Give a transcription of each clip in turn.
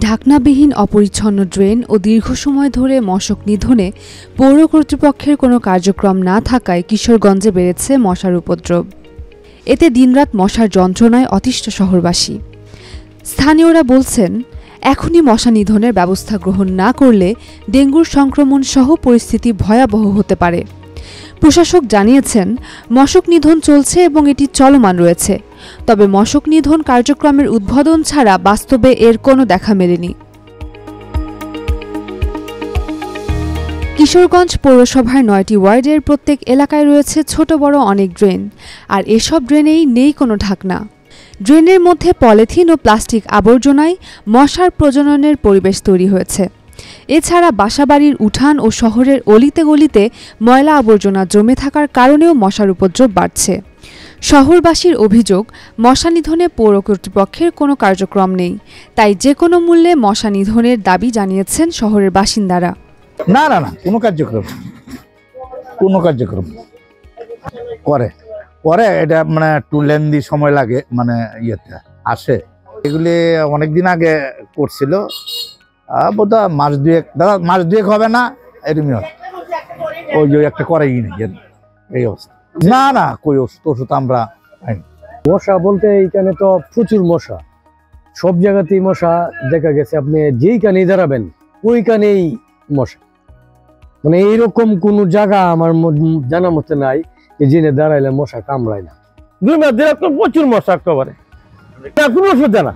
ঢাকনাবিহীন অপরিচ্ছন্ন ড্রেন ও দীর্ঘ সময় ধরে মশক নিধনে পৌর কর্তৃপক্ষের কোনো কার্যক্রম না থাকায় কিশোরগঞ্জে বেড়েছে মশার উপদ্রব। এতে দিনরাত মশার যন্ত্রণায় অতিষ্ঠ শহরবাসী। স্থানীয়রা বলছেন, এখনই মশা নিধনের ব্যবস্থা গ্রহণ না করলে ডেঙ্গুর সংক্রমণ সহ পরিস্থিতি ভয়াবহ হতে পারে। প্রশাসক জানিয়েছেন, মশক নিধন চলছে এবং এটি চলমান রয়েছে, তবে মশক নিধন কার্যক্রমের উদ্বোধন ছাড়া বাস্তবে এর কোনো দেখা মেলেনি। কিশোরগঞ্জ পৌরসভার ৯টি ওয়ার্ডের প্রত্যেক এলাকায় রয়েছে ছোট বড় অনেক ড্রেন, আর এসব ড্রেনেই নেই কোনো ঢাকনা। ড্রেনের মধ্যে পলিথিন ও প্লাস্টিক আবর্জনায় মশার প্রজননের পরিবেশ তৈরি হয়েছে। এছাড়া বাসাবাড়ির উঠান ও শহরের অলিতে গলিতে ময়লা আবর্জনা জমে থাকার কারণেও মশার উপদ্রব বাড়ছে। শহরবাসীর অভিযোগ, মশা নিধনে পৌর কর্তৃপক্ষের কোনো কার্যক্রম নেই, তাই যে কোনো মূল্যে মশা নিধনের দাবি জানিয়েছেন শহরের বাসিন্দারা। না না না কোনো কার্যক্রম করে এটা মানে একটু লেন্দি সময় লাগে, মানে ইয়েতে আসে। এগুলি অনেকদিন আগে করছিল, বোধহয় মাস দুয়েক হবে না, এরকমই ওই একটা করেই এই অবস্থা। না না কই ওষুধ আমরা মশা বলতে এইখানে তো প্রচুর মশা, সব জায়গাতেই মশা দেখা গেছে। আপনি যেইখানেই দাঁড়াবেন ওইখানেই মশা, মানে এইরকম কোন জায়গা আমার জানা মতে নাই যে জেনে দাঁড়াইলে মশা কামড়ায় না। প্রচুর মশা একেবারে, কোনো ওষুধ দেয় না।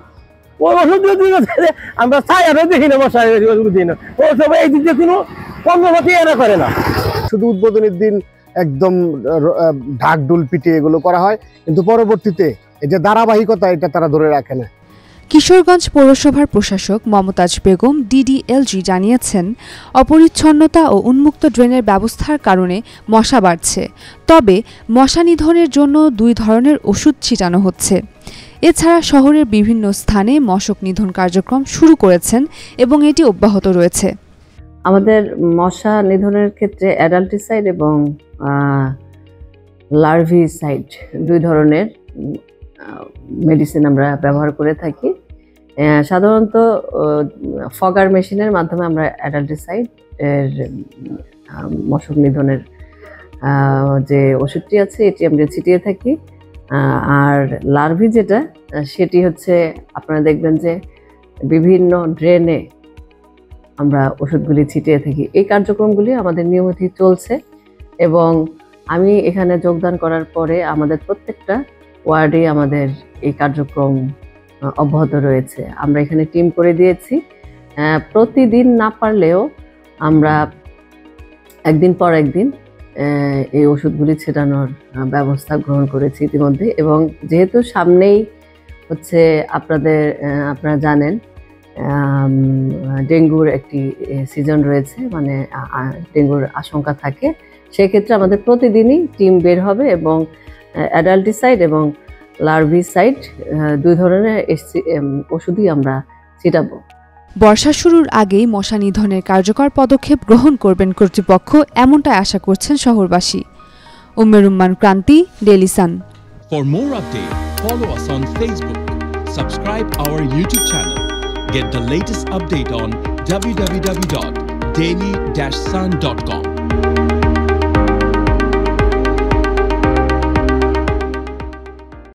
ওই ওষুধ আমরা চাই আরো দেখি না, মশা দিই না, ওসব এই দিক দিয়ে কোনো কর্মপতি এরা করে না। শুধু উদ্বোধনের দিন একদম ঢাকঢোল পিটে এগুলো করা হয়, কিন্তু পরবর্তীতে এই যে ধারাবাহিকতা এটা তারা ধরে রাখে না। কিশোরগঞ্জ পৌরসভার প্রশাসক মমতাজ বেগম ডিডিএলজি জানিয়েছেন, অপরিচ্ছন্নতা ও উন্মুক্ত ড্রেনের ব্যবস্থার কারণে মশা বাড়ছে, তবে মশা নিধনের জন্য 2 ধরনের ওষুধ ছিটানো হচ্ছে। এছাড়া শহরের বিভিন্ন স্থানে মশক নিধন কার্যক্রম শুরু করেছেন এবং এটি অব্যাহত রয়েছে। আমাদের মশা নিধনের ক্ষেত্রে অ্যাডাল্টিসাইড এবং লার্ভিসাইড 2 ধরনের মেডিসিন আমরা ব্যবহার করে থাকি। সাধারণত ফগার মেশিনের মাধ্যমে আমরা অ্যাডাল্টিসাইড এর মশক নিধনের যে ওষুধটি আছে এটি আমরা ছিটিয়ে থাকি। আর লার্ভি যেটা, সেটি হচ্ছে আপনারা দেখবেন যে বিভিন্ন ড্রেনে আমরা ওষুধগুলি ছিটিয়ে থাকি। এই কার্যক্রমগুলি আমাদের নিয়মিত চলছে এবং আমি এখানে যোগদান করার পরে আমাদের প্রত্যেকটা ওয়ার্ডে আমাদের এই কার্যক্রম অব্যাহত রয়েছে। আমরা এখানে টিম করে দিয়েছি। প্রতিদিন না পারলেও আমরা একদিন পর একদিন এই ওষুধগুলি ছেটানোর ব্যবস্থা গ্রহণ করেছি ইতিমধ্যে। এবং যেহেতু সামনেই হচ্ছে আপনারা জানেন ডেঙ্গুর একটি সিজন রয়েছে, মানে ডেঙ্গুর আশঙ্কা থাকে, সেক্ষেত্রে আমাদের প্রতিদিনই টিম বের হবে এবং অ্যাডাল্টিসাইড এবং লার্ভিসাইড 2 ধরনের ওষুধই আমরা ছিটাবো। বর্ষা শুরুর আগেই মশা নিধনের কার্যকর পদক্ষেপ গ্রহণ করবেন কর্তৃপক্ষ, এমনটাই আশা করছেন শহরবাসী। Ummerumman Kranti, daily sun. For more updates, follow us on Facebook, subscribe our YouTube channel, get the latest update on www.daily-sun.com.